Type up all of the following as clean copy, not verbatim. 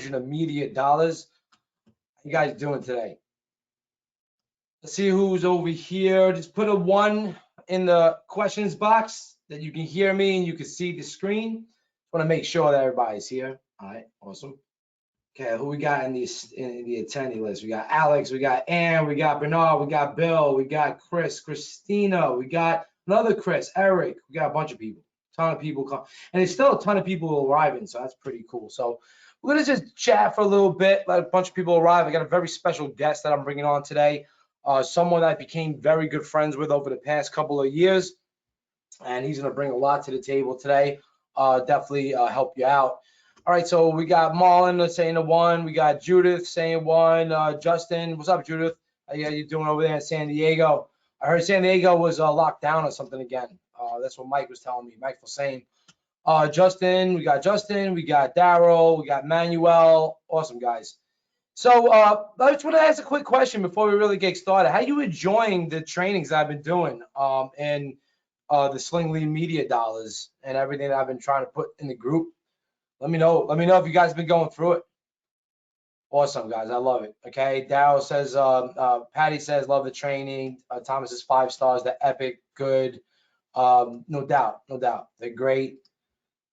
immediate dollars. How you guys doing today? Let's see who's over here. Just put a 1 in the questions box that you can hear me and you can see the screen. Want to make sure that everybody's here. All right, awesome. Okay, who we got in the attendee list? We got Alex, we got Ann, we got Bernard, we got Bill, we got Chris, Christina, we got another Chris, Eric. We got a bunch of people. Ton of people come, and there's still a ton of people arriving, so that's pretty cool. So we're gonna just chat for a little bit, let a bunch of people arrive. I got a very special guest that I'm bringing on today, someone that I became very good friends with over the past couple of years, and he's gonna bring a lot to the table today. Definitely help you out. All right, so we got Marlon saying a 1. We got Judith saying 1. Justin, what's up, Judith? How you doing over there in San Diego? I heard San Diego was locked down or something again. That's what Mike was telling me. Mike was saying. Justin, we got Daryl, we got Manuel. Awesome, guys. So I just want to ask a quick question before we really get started. How you enjoying the trainings I've been doing and the Sling Lee Media Dollars and everything that I've been trying to put in the group? Let me know if you guys have been going through it. Awesome, guys. I love it. Okay. Daryl says, Patty says, love the training. Thomas is 5 stars. The epic, good. No doubt. They're great.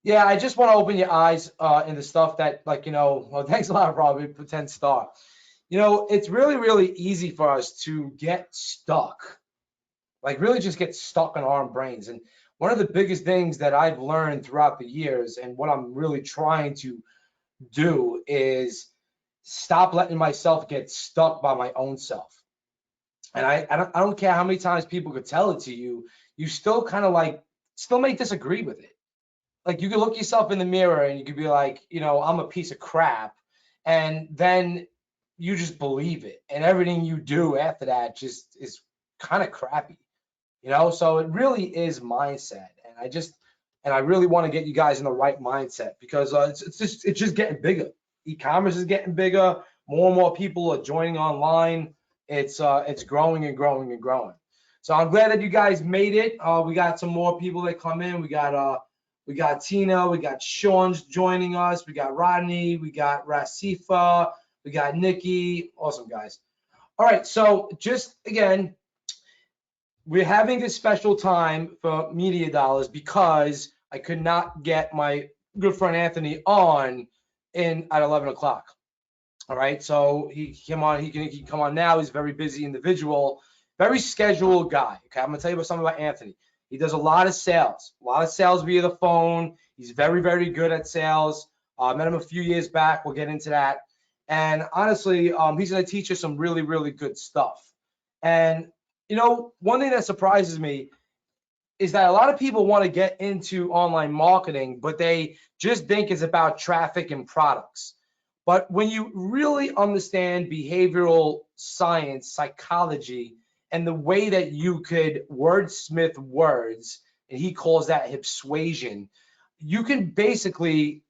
Yeah, I just want to open your eyes in the stuff that, like, well, thanks a lot, Robbie, for 10 star. It's really, really easy for us to get stuck, like really just get stuck in our own brains. And one of the biggest things that I've learned throughout the years and what I'm really trying to do is stop letting myself get stuck by my own self. And I don't care how many times people could tell it to you, you still kind of still may disagree with it. Like you could look yourself in the mirror and you could be like, I'm a piece of crap. And then you just believe it. And everything you do after that just is kind of crappy, So it really is mindset. And I really want to get you guys in the right mindset because it's just getting bigger. E-commerce is getting bigger. More and more people are joining online. It's growing and growing and growing. So I'm glad that you guys made it. We got some more people that come in. We got Tina, we got Sean's joining us, we got Rodney, we got Rasifa, we got Nikki. Awesome, guys. All right, so just again, we're having this special time for Media Dollars because I could not get my good friend Anthony on at 11 o'clock. All right, so he came on. He can come on now. He's a very busy individual, very scheduled guy. Okay, I'm gonna tell you something about Anthony. He does a lot of sales via the phone. He's very, very good at sales. I met him a few years back. We'll get into that. And honestly, he's going to teach us some really, really good stuff. And, one thing that surprises me is that a lot of people want to get into online marketing, but they just think it's about traffic and products. But when you really understand behavioral science, psychology, and the way that you could wordsmith words, and he calls that persuasion, you can basically,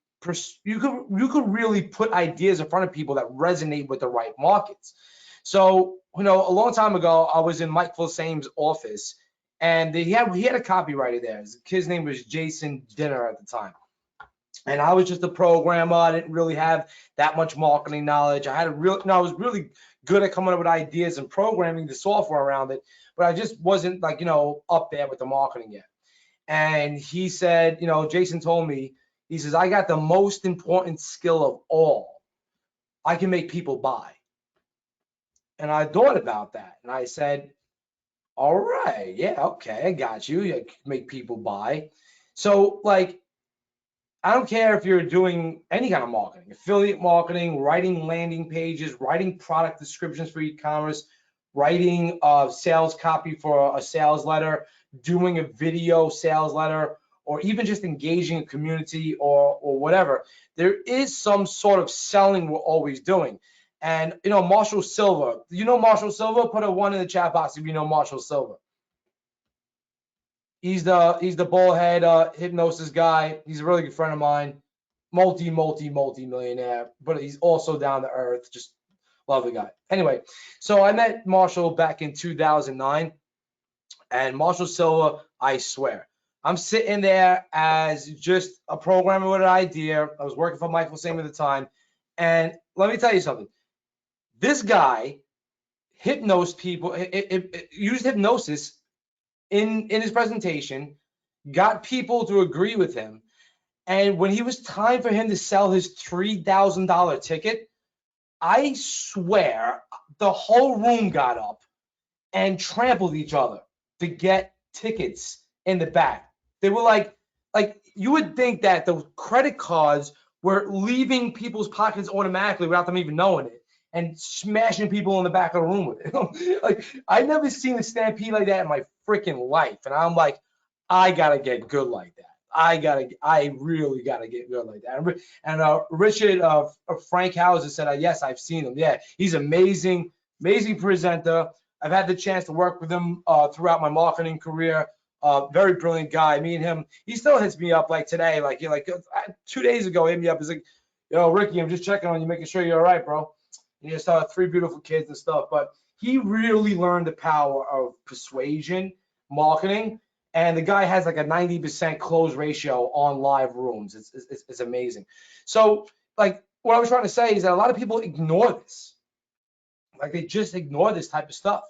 you could really put ideas in front of people that resonate with the right markets. So, a long time ago, I was in Mike Fulsame's office, and he had a copywriter there. His name was Jason Dinner at the time. And I was just a programmer. I didn't really have that much marketing knowledge. I was really good at coming up with ideas and programming the software around it, but I just wasn't up there with the marketing yet. And he said, Jason told me, he says, I got the most important skill of all. I can make people buy. And I thought about that. And I said, all right, yeah, okay, I got you. You can make people buy. So I don't care if you're doing any kind of marketing, affiliate marketing, writing landing pages, writing product descriptions for e-commerce, writing sales copy for a sales letter, doing a video sales letter, or even just engaging a community or whatever. There is some sort of selling we're always doing. And, Marshall Silver, do you know Marshall Silver? Put a 1 in the chat box if you know Marshall Silver. He's the bullhead hypnosis guy. He's a really good friend of mine. Multi-millionaire, but he's also down to earth. Just love the guy. Anyway, so I met Marshall back in 2009, and Marshall Silver, I swear, I'm sitting there as just a programmer with an idea. I was working for Michael Sam at the time, And let me tell you something. This guy hypnosed people, used hypnosis in his presentation, got people to agree with him. And when he was time for him to sell his $3,000 ticket, I swear the whole room got up and trampled each other to get tickets in the back. They were like you would think that the credit cards were leaving people's pockets automatically without them even knowing it and smashing people in the back of the room with it. Like, I've never seen a stampede like that in my freaking life. And I'm like, I gotta get good like that. I really gotta get good like that. And Richard Frank Hauser said, yes, I've seen him. Yeah, he's amazing, amazing presenter. I've had the chance to work with him throughout my marketing career. Very brilliant guy. Me and him, he still hits me up like today, like 2 days ago, he hit me up. He's like, yo, Ricky, I'm just checking on you, making sure you're all right, bro. And he just saw 3 beautiful kids and stuff. But he really learned the power of persuasion, marketing, and the guy has like a 90% close ratio on live rooms. It's amazing. So, like, what I was trying to say is that a lot of people ignore this. Like, they just ignore this type of stuff.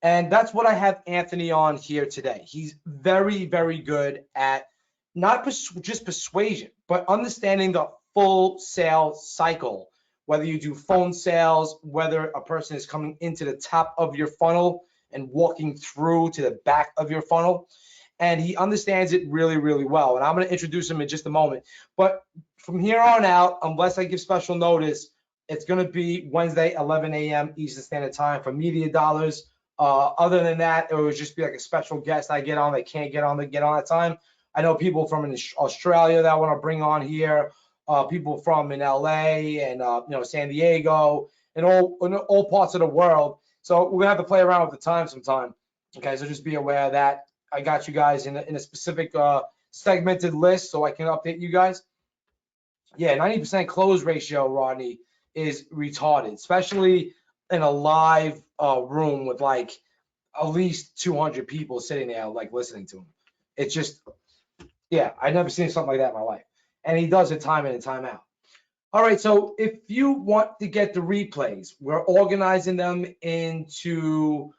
And that's what I have Anthony on here today. He's very, very good at not just persuasion, but understanding the full sales cycle. Whether you do phone sales, whether a person is coming into the top of your funnel and walking through to the back of your funnel. And he understands it really, really well. And I'm going to introduce him in just a moment. But from here on out, unless I give special notice, it's going to be Wednesday, 11 a.m. Eastern Standard Time for Media Dollars. Other than that, it would just be like a special guest I get on that can't get on that time. I know people from Australia that I want to bring on here, people from in LA and San Diego and all parts of the world. So we're gonna have to play around with the time sometime. Okay, so just be aware of that. I got you guys in a specific segmented list so I can update you guys. Yeah, 90% close ratio, Rodney, is retarded, especially in a live room with like at least 200 people sitting there like listening to him. It's just, yeah, I've never seen something like that in my life. And he does it time in and time out. All right, so if you want to get the replays, we're organizing them into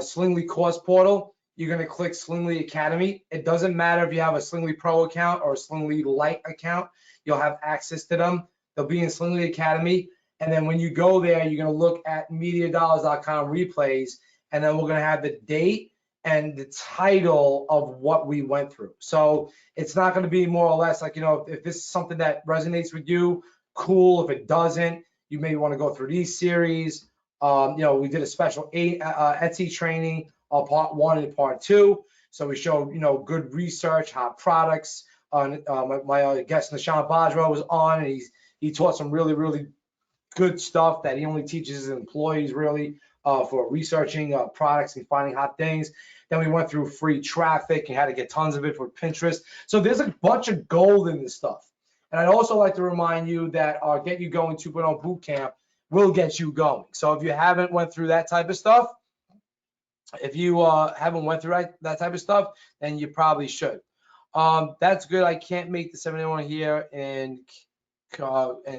Slingly Course Portal. You're going to click Slingly Academy. It doesn't matter if you have a Slingly Pro account or a Slingly Lite account. You'll have access to them. They'll be in Slingly Academy. And then when you go there, you're going to look at MediaDollars.com replays, and then we're going to have the date and the title of what we went through. So it's not going to be more or less like, if this is something that resonates with you, cool. If it doesn't, you may want to go through these series. We did a special Etsy training, part 1 and part 2. So we showed, good research, hot products. My guest Nishant Bajra was on, and he taught some really, really good stuff that he only teaches his employees really for researching products and finding hot things. Then we went through free traffic and how to get tons of it for Pinterest. So there's a bunch of gold in this stuff. And I'd also like to remind you that our Get You Going 2.0 bootcamp will get you going. So if you haven't went through that type of stuff, then you probably should. That's good. I can't make the 71 here in California.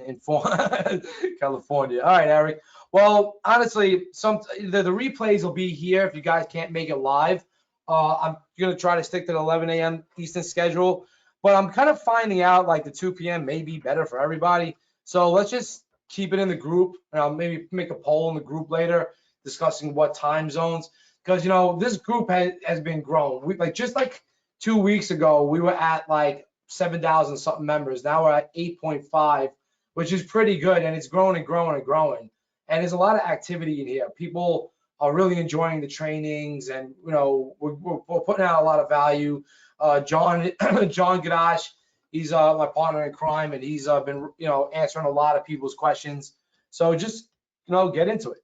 All right, Eric. Well, honestly, the replays will be here if you guys can't make it live. I'm going to try to stick to the 11 a.m. Eastern schedule, but I'm kind of finding out like the 2 p.m. may be better for everybody. So let's just keep it in the group, and I'll maybe make a poll in the group later discussing what time zones, because this group has been growing. Just like 2 weeks ago, we were at like 7,000 something members. Now we're at 8.5, which is pretty good, and it's growing and growing and growing. And there's a lot of activity in here. People are really enjoying the trainings, and we're putting out a lot of value. John Gadash, he's my partner in crime, and he's been answering a lot of people's questions. So just get into it.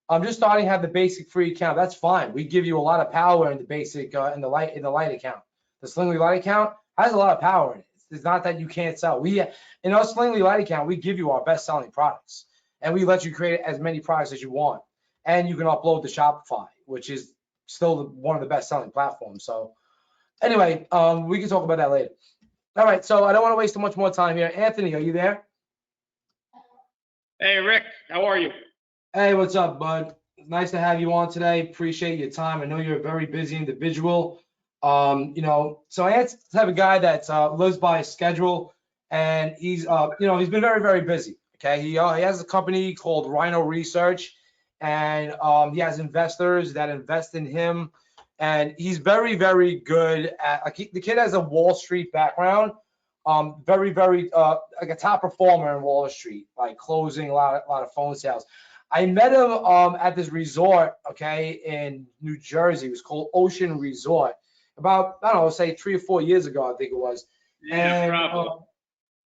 I'm just starting to have the basic free account. That's fine. We give you a lot of power in the basic in the light account. The Slingly Light account has a lot of power in it. It's not that you can't sell. In our Slingly Light account, we give you our best selling products, and we let you create as many products as you want. And you can upload to Shopify, which is still one of the best selling platforms. So anyway, we can talk about that later. All right, so I don't want to waste too much more time here. Anthony, are you there? Hey Rick, how are you? Hey, what's up, bud? Nice to have you on today. Appreciate your time. I know you're a very busy individual. So I am the type of guy that lives by a schedule, and he's been very, very busy. Okay, he has a company called Rhino Research, and he has investors that invest in him, and he's very, very good at. The kid has a Wall Street background. Very, very like a top performer in Wall Street, like closing a lot of phone sales. I met him at this resort, okay, in New Jersey. It was called Ocean Resort. About, I don't know, say 3 or 4 years ago, I think it was. Yeah, And probably.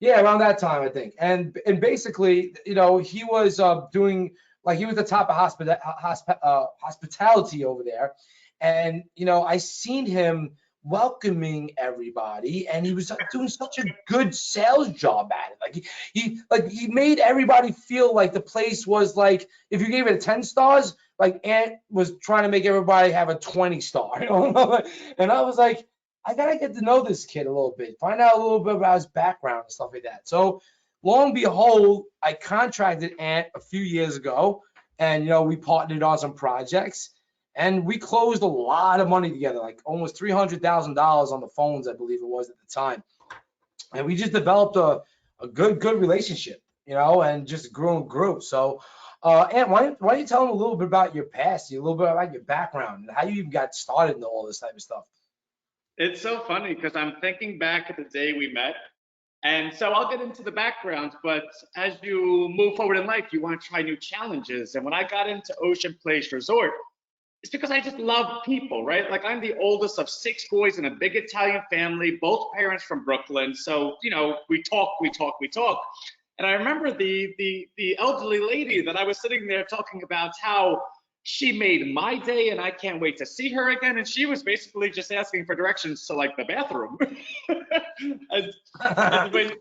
yeah, around that time, I think. And basically, he was doing like he was the top of hospitality over there. And I seen him welcoming everybody, and he was doing such a good sales job at it. Like he made everybody feel like the place was like if you gave it a 10 stars, like Ant was trying to make everybody have a 20 star. And I was like, I gotta get to know this kid a little bit, find out a little bit about his background and stuff like that. So, long and behold, I contracted Ant a few years ago, and we partnered on some projects, and we closed a lot of money together, like almost $300,000 on the phones, I believe it was at the time, and we just developed a good relationship, and just grew and grew. So, Ant, why don't you tell them a little bit about your past, a little bit about your background, and how you even got started in all this type of stuff? It's so funny because I'm thinking back at the day we met. And so I'll get into the background, but as you move forward in life, you want to try new challenges. And when I got into Ocean Place Resort, it's because I just love people, right? Like I'm the oldest of six boys in a big Italian family, both parents from Brooklyn. So, we talk, we talk, we talk. And I remember the elderly lady that I was sitting there talking about how she made my day and I can't wait to see her again. And she was basically just asking for directions to like the bathroom. and, and when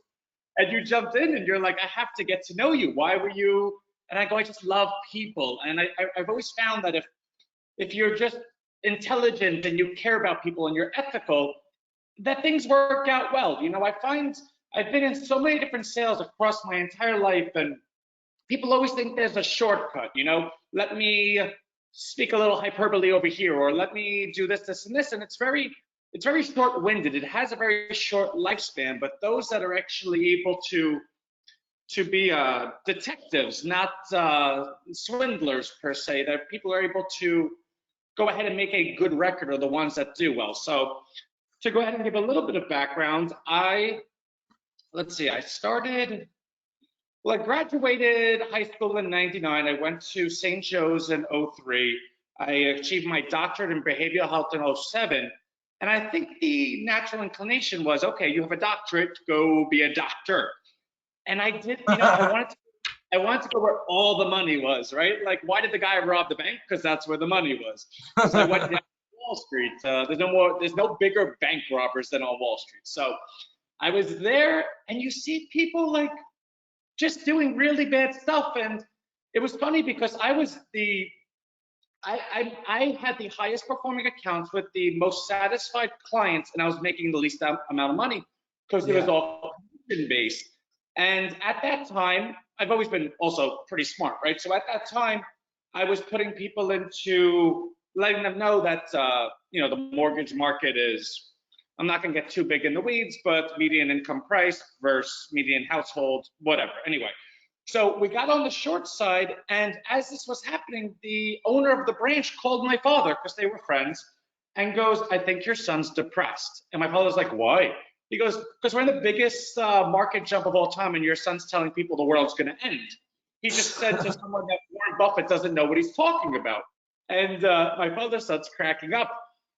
and you jumped in and you're like, I have to get to know you. Why were you? And I go, I just love people. And I've always found that if you're just intelligent and you care about people and you're ethical, that things work out well. I find I've been in so many different sales across my entire life, and people always think there's a shortcut. Let me speak a little hyperbole over here, or let me do this, this, and this, and it's very short-winded. It has a very short lifespan. But those that are actually able to be detectives, not swindlers per se, that people are able to go ahead and make a good record are the ones that do well. So to go ahead and give a little bit of background, let's see, I graduated high school in 99. I went to St. Joe's in '03. I achieved my doctorate in behavioral health in '07. And I think the natural inclination was, okay, you have a doctorate, go be a doctor. And I did, I wanted to go where all the money was, right? Like, why did the guy rob the bank? Because that's where the money was. So I went down to Wall Street. There's no bigger bank robbers than on Wall Street. So I was there, and you see people like just doing really bad stuff. And it was funny because I had the highest performing accounts with the most satisfied clients, and I was making the least amount of money because it was Yeah. all commission based. And at that time, I've always been also pretty smart, right? So at that time, I was putting people into letting them know that the mortgage market is. I'm not going to get too big in the weeds, but median income price versus median household, whatever. Anyway, so we got on the short side, and as this was happening, the owner of the branch called my father because they were friends and goes, I think your son's depressed. And my father's like, why? He goes, because we're in the biggest market jump of all time, and your son's telling people the world's going to end. He just said to someone that Warren Buffett doesn't know what he's talking about. And my father starts cracking up.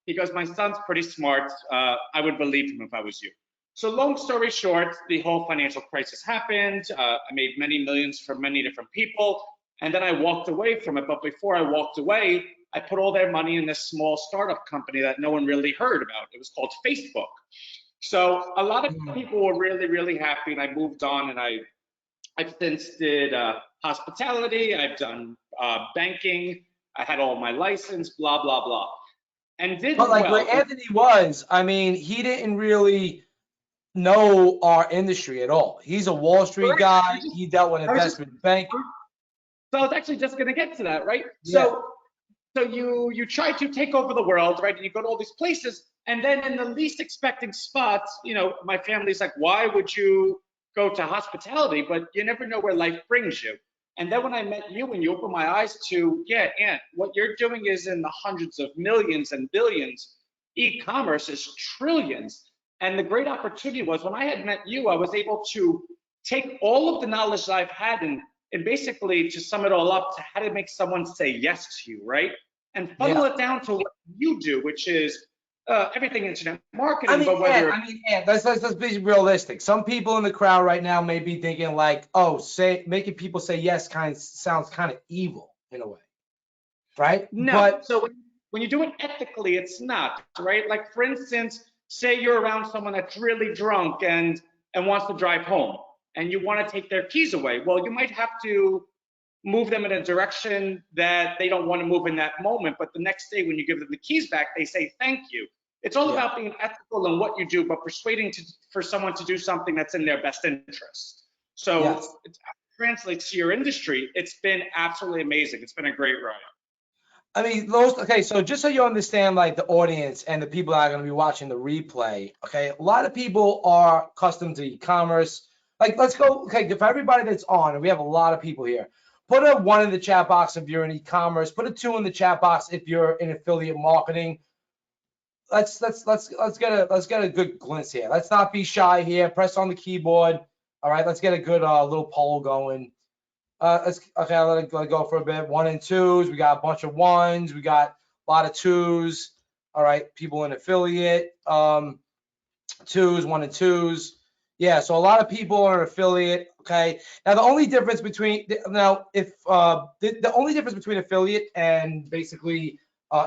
He goes, my son's pretty smart. I would believe him if I was you. So long story short, the whole financial crisis happened. I made many millions for many different people, and then I walked away from it. But before I walked away, I put all their money in this small startup company that no one really heard about. It was called Facebook. So a lot of people were really, really happy, and I moved on, and I've since did hospitality. I've done banking. I had all my license, blah, blah, blah, and did But like where well. Anthony was, I mean, he didn't really know our industry at all. He's a Wall Street Correct. guy. He dealt with I was just, investment bank. so I was actually just going to get to that, right? Yeah. So you try to take over the world, right? And you go to all these places, and then in the least expecting spots, my family's like, why would you go to hospitality? But you never know where life brings you. And then when I met you and you opened my eyes to, yeah, Ant, what you're doing is in the hundreds of millions and billions. E-commerce is trillions. And the great opportunity was when I had met you, I was able to take all of the knowledge that I've had and basically to sum it all up to how to make someone say yes to you, right? And funnel Yeah. it down to what you do, which is everything internet I marketing, mean, but yeah, whether I mean, yeah, let's be realistic. Some people in the crowd right now may be thinking like, oh, making people say yes sounds kind of evil in a way, right? no. But So when you do it ethically, it's not, right? Like for instance, say you're around someone that's really drunk and wants to drive home and you want to take their keys away. Well, you might have to move them in a direction that they don't want to move in that moment. But the next day when you give them the keys back, they say thank you. It's all yeah, about being ethical in what you do, but persuading for someone to do something that's in their best interest. So yes. it translates to your industry. It's been absolutely amazing. It's been a great ride. I mean, those, okay, so just so you understand, like the audience and the people that are going to be watching the replay, okay, a lot of people are accustomed to e-commerce. Like, let's go, okay, for everybody that's on, and we have a lot of people here, put a 1 in the chat box if you're in e-commerce, put a 2 in the chat box if you're in affiliate marketing. Let's get a good glimpse here. Let's not be shy here. Press on the keyboard. All right, let's get a good little poll going. Let it go for a bit. 1 and 2s. We got a bunch of 1s. We got a lot of 2s. All right, people in affiliate. 2s, 1 and 2s. Yeah, so a lot of people are affiliate. Okay. Now the only difference between the only difference between affiliate and basically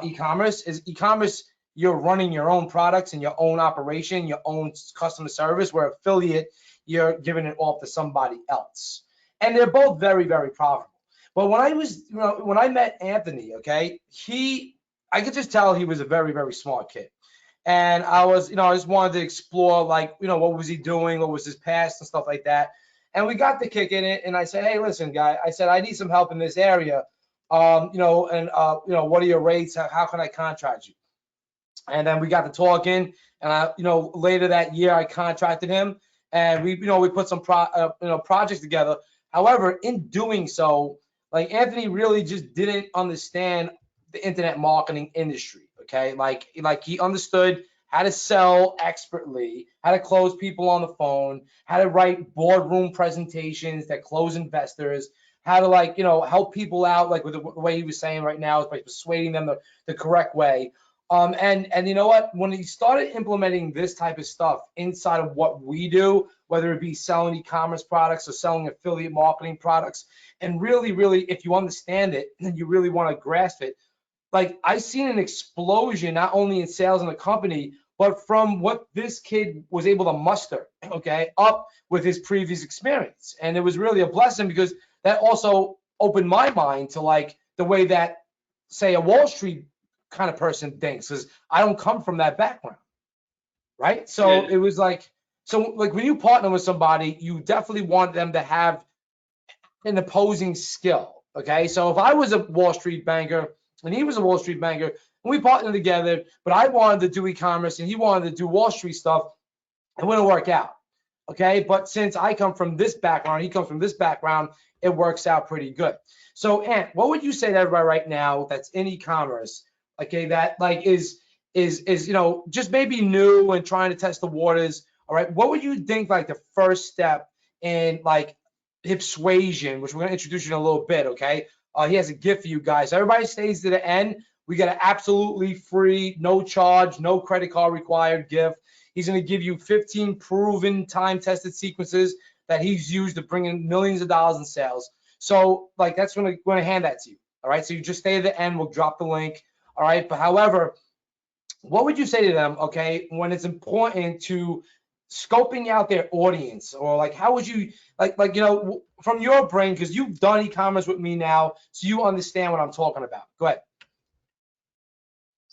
e-commerce is e-commerce, you're running your own products and your own operation, your own customer service, where affiliate, you're giving it off to somebody else. And they're both very, very profitable. But when I met Anthony, okay, I could just tell he was a very, very smart kid. And I just wanted to explore, like, what was he doing? What was his past and stuff like that. And we got the kick in it. And I said, hey, listen, guy, I said, I need some help in this area. What are your rates? How can I contract you? And then we got to talking, and later that year I contracted him, and we put some projects together. However, in doing so, like, Anthony really just didn't understand the internet marketing industry. Okay, like he understood how to sell expertly, how to close people on the phone, how to write boardroom presentations that close investors, how to, like, help people out, like with the way he was saying right now, is by persuading them the correct way. And you know what? When he started implementing this type of stuff inside of what we do, whether it be selling e-commerce products or selling affiliate marketing products, and really, really, if you understand it and you really want to grasp it, like, I seen an explosion not only in sales in the company, but from what this kid was able to muster, okay, up with his previous experience. And it was really a blessing because that also opened my mind to, like, the way that, say, a Wall Street kind of person thinks, because I don't come from that background, right? So Yeah. it was like, when you partner with somebody, you definitely want them to have an opposing skill. Okay, so if I was a Wall Street banker and he was a Wall Street banker, and we partnered together, but I wanted to do e-commerce and he wanted to do Wall Street stuff, it wouldn't work out. Okay, but since I come from this background, he comes from this background, it works out pretty good. So, Ant, what would you say to everybody right now that's in e-commerce, okay, that, like, is just maybe new and trying to test the waters? All right, what would you think, like, the first step in, like, Persuasion, which we're going to introduce you in a little bit, okay? He has a gift for you guys. Everybody stays to the end. We got an absolutely free, no charge, no credit card required gift. He's going to give you 15 proven, time-tested sequences that he's used to bring in millions of dollars in sales. So, like, that's going to hand that to you. All right. So you just stay at the end. We'll drop the link. All right. But however, what would you say to them, okay, when it's important to scoping out their audience, or, like, how would you, from your brain, because you've done e-commerce with me now, so you understand what I'm talking about. Go ahead.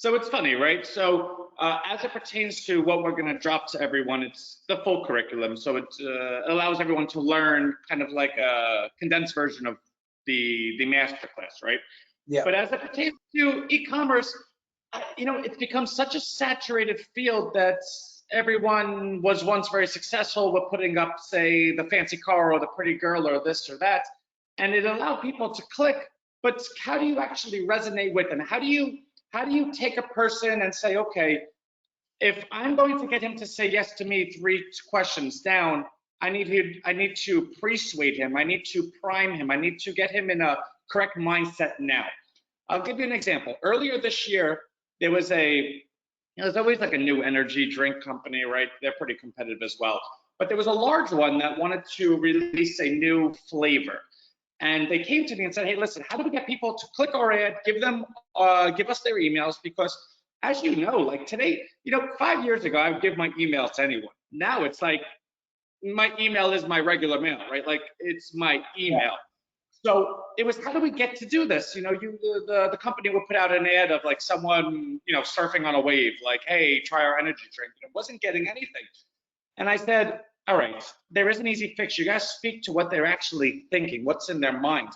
So it's funny, right? So as it pertains to what we're going to drop to everyone, it's the full curriculum. So it allows everyone to learn kind of like a condensed version of the master class, right? Yeah. But as it pertains to e-commerce, it's become such a saturated field that everyone was once very successful with putting up, say, the fancy car or the pretty girl or this or that, and it allowed people to click. But how do you actually resonate with them? How do you take a person and say, okay, if I'm going to get him to say yes to me 3 questions down, I need to persuade him. I need to prime him. I need to get him in a correct mindset now. I'll give you an example. Earlier this year, there was there's always like a new energy drink company, right? They're pretty competitive as well. But there was a large one that wanted to release a new flavor. And they came to me and said, hey, listen, how do we get people to click our ad, give us their emails? Because as you know, like today, 5 years ago, I would give my email to anyone. Now it's like my email is my regular mail, right? Like it's my email. So it was, how do we get to do this? The company would put out an ad of like someone, surfing on a wave, like, hey, try our energy drink. It wasn't getting anything. And I said, all right, there is an easy fix. You guys speak to what they're actually thinking, what's in their mind.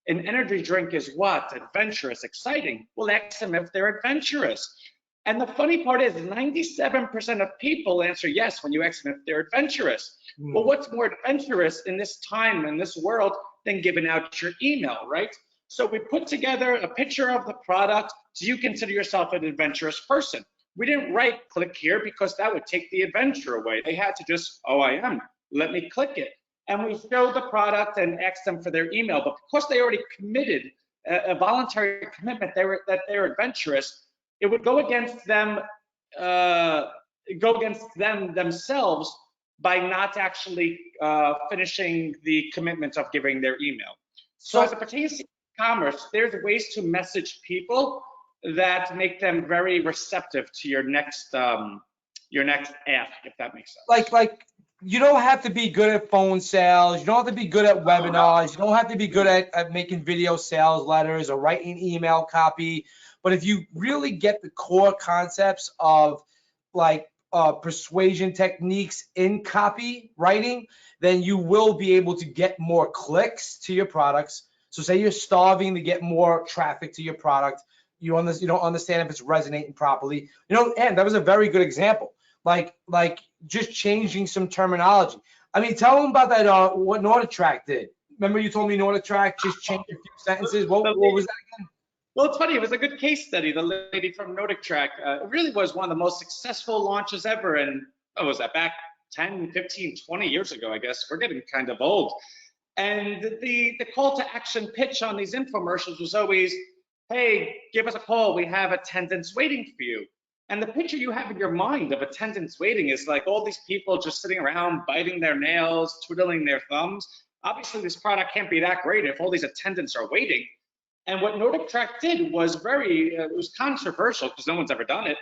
An energy drink is what? Adventurous, exciting. Well, ask them if they're adventurous. And the funny part is 97% of people answer yes when you ask them if they're adventurous. Well, what's more adventurous in this time, in this world, than giving out your email, right? So we put together a picture of the product. Do you consider yourself an adventurous person? We didn't write click here because that would take the adventure away. They had to just, oh, I am, let me click it. And we showed the product and asked them for their email. But because they already committed a voluntary commitment that they're adventurous, it would go against them, themselves by not actually finishing the commitment of giving their email. So as it pertains to commerce, there's ways to message people that make them very receptive to your next ask, if that makes sense. Like you don't have to be good at phone sales. You don't have to be good at webinars. You don't have to be good at making video sales letters or writing email copy. But if you really get the core concepts of like persuasion techniques in copy writing, then you will be able to get more clicks to your products. So say you're starving to get more traffic to your product. You don't understand if it's resonating properly. And that was a very good example. Like just changing some terminology. I mean, tell them about that. What NordicTrack did. Remember you told me NordicTrack just changed a few sentences. What was that again? Well, it's funny. It was a good case study. The lady from NordicTrack, it really was one of the most successful launches ever. And what was that, back 10, 15, 20 years ago, I guess. We're getting kind of old. And the call to action pitch on these infomercials was always, hey, give us a call. We have attendants waiting for you. And the picture you have in your mind of attendants waiting is like all these people just sitting around biting their nails, twiddling their thumbs. Obviously, this product can't be that great if all these attendants are waiting. And what NordicTrack did was it was controversial because no one's ever done it.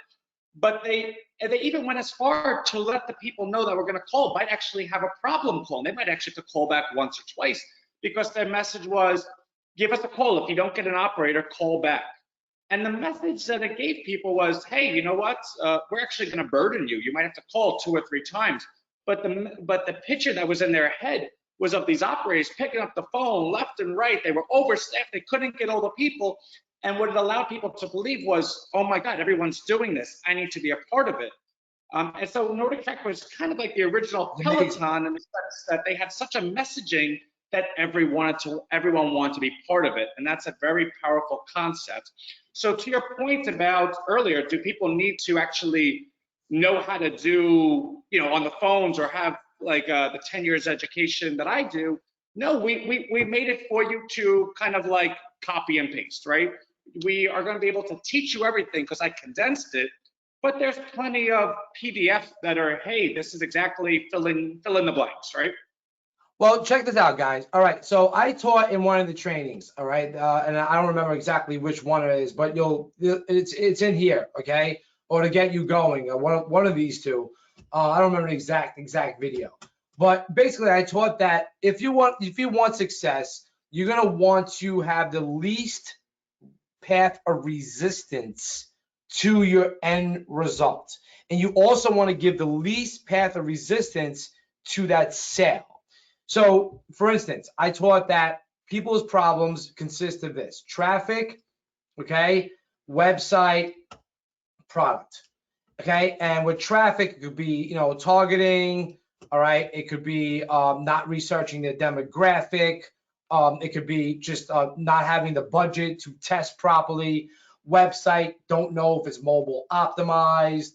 But they even went as far to let the people know that we're going to call might actually have a problem calling. They might actually have to call back once or twice because their message was, give us a call. If you don't get an operator, call back. And the message that it gave people was, hey, you know what? We're actually going to burden you. You might have to call 2 or 3 times. But the picture that was in their head was of these operators picking up the phone left and right. They were overstaffed. They couldn't get all the people. And what it allowed people to believe was, oh my God, everyone's doing this. I need to be a part of it. And so NordicTrack was kind of like the original Peloton in the sense that they had such a messaging that everyone wanted to be part of it. And that's a very powerful concept. So to your point about earlier, do people need to actually know how to do, on the phones or have like the 10 years education that I do? No, we made it for you to kind of like copy and paste, right? We are going to be able to teach you everything because I condensed it, but there's plenty of PDFs that are, hey, this is exactly fill in the blanks, right? Well, check this out, guys. All right, so I taught in one of the trainings, all right, and I don't remember exactly which one it is, but it's in here, okay, or to get you going, one of these two. I don't remember the exact video, but basically I taught that if you want success, you're gonna want to have the least path of resistance to your end result. And you also want to give the least path of resistance to that sale. So for instance, I taught that people's problems consist of this: traffic, okay, website, product. Okay, and with traffic, it could be, targeting. All right, it could be not researching the demographic. It could be just not having the budget to test properly. Website, don't know if it's mobile optimized.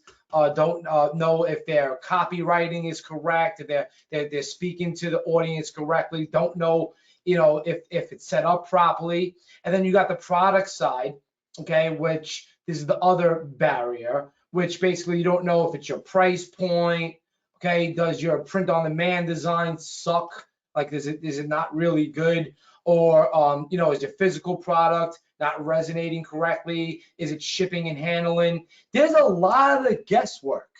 Don't know if their copywriting is correct. If they're speaking to the audience correctly. Don't know, if it's set up properly. And then you got the product side, okay, which is the other barrier, which basically you don't know if it's your price point. Okay, does your print on demand design suck? Like, is it not really good? Or is your physical product not resonating correctly? Is it shipping and handling? There's a lot of guesswork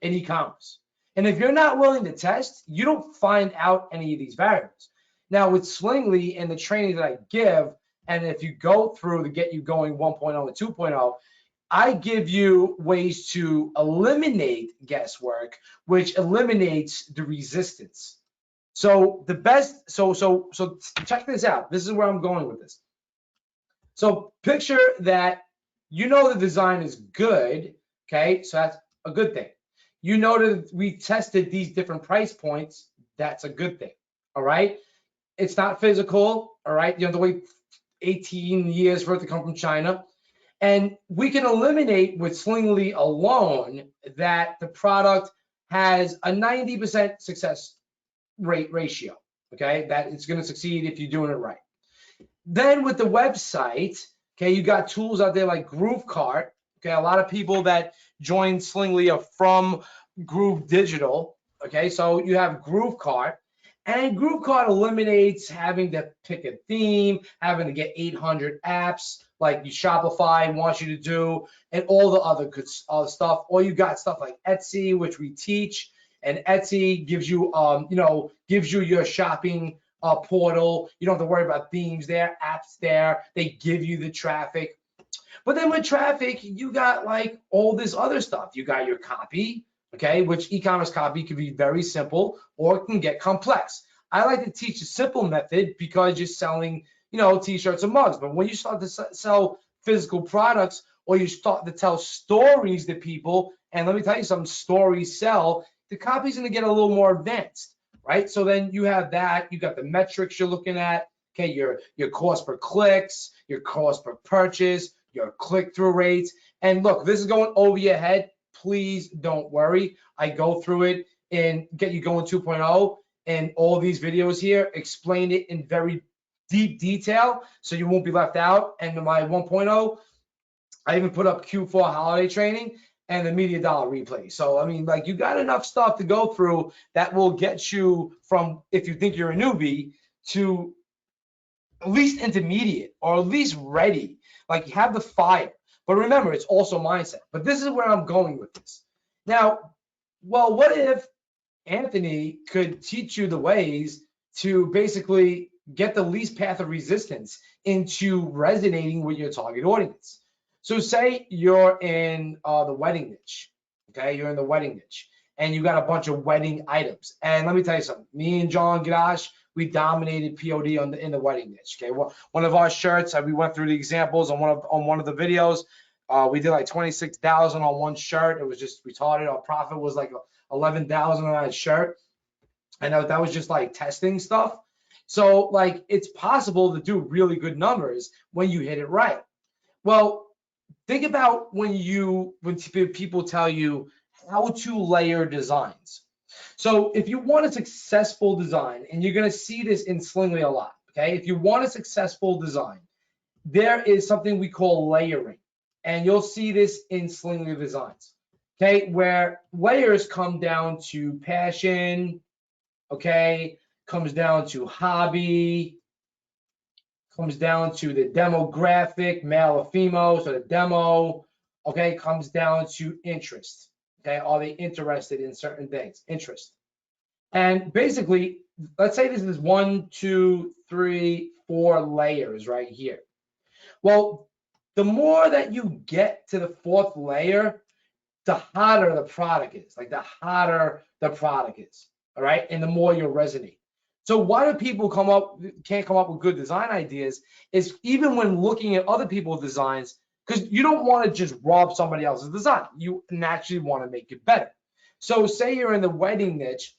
in e-commerce. And if you're not willing to test, you don't find out any of these variables. Now with Slingly and the training that I give, and if you go through the Get You Going 1.0 and 2.0, I give you ways to eliminate guesswork, which eliminates the resistance. So the best, so check this out. This is where I'm going with this. So picture that the design is good, okay? So that's a good thing. That we tested these different price points, that's a good thing, all right? It's not physical, all right? You have to wait 18 years for it to come from China. And we can eliminate with Slingly alone that the product has a 90% success rate ratio, okay? That it's going to succeed if you're doing it right. Then with the website, okay, you got tools out there like GrooveCart. Okay, a lot of people that join Slingly are from Groove Digital. Okay, so you have GrooveCart, and GrooveCart eliminates having to pick a theme, having to get 800 apps like Shopify wants you to do, and all the other good stuff. Or you got stuff like Etsy, which we teach, and Etsy gives you, gives you your shopping portal. You don't have to worry about themes there, apps there. They give you the traffic. But then with traffic, you got like all this other stuff. You got your copy, okay, which e-commerce copy can be very simple or it can get complex. I like to teach a simple method because you're selling, t-shirts and mugs. But when you start to sell physical products, or you start to tell stories to people, and let me tell you something, stories sell, the copy's going to get a little more advanced, right? So then you have that, you got the metrics you're looking at, okay, your cost per clicks, your cost per purchase, your click-through rates. And look, this is going over your head. Please don't worry. I go through it in Get You Going 2.0, and all these videos here explain it in very deep detail, so you won't be left out. And in my 1.0, I even put up Q4 holiday training and the media dollar replay. So, I mean, like, you got enough stuff to go through that will get you from, if you think you're a newbie, to at least intermediate or at least ready. Like, you have the fire. But remember, it's also mindset. But this is where I'm going with this. Now, well, what if Anthony could teach you the ways to basically get the least path of resistance into resonating with your target audience? So say you're in the wedding niche, okay? You're in the wedding niche, and you got a bunch of wedding items. And let me tell you something. Me and John Gadash, we dominated POD in the wedding niche. Okay, well, one of our shirts, we went through the examples on one of the videos. We did like 26,000 on one shirt. It was just retarded. Our profit was like 11,000 on that shirt. I know that was just like testing stuff. So like, it's possible to do really good numbers when you hit it right. Well, think about when people tell you how to layer designs. So if you want a successful design, and you're going to see this in Slingly a lot, okay? If you want a successful design, there is something we call layering, and you'll see this in Slingly designs, okay? Where layers come down to passion, okay? Comes down to hobby, comes down to the demographic, male or female, so the demo, okay? Comes down to interest. Okay, are they interested in certain things? Interest. And basically, let's say this is 1, 2, 3, 4 layers right here. Well, The more that you get to the fourth layer, the hotter the product is, like the hotter the product is, all right? And the more you'll resonate. So why do people can't come up with good design ideas is even when looking at other people's designs, because you don't want to just rob somebody else's design. You naturally want to make it better. So say you're in the wedding niche,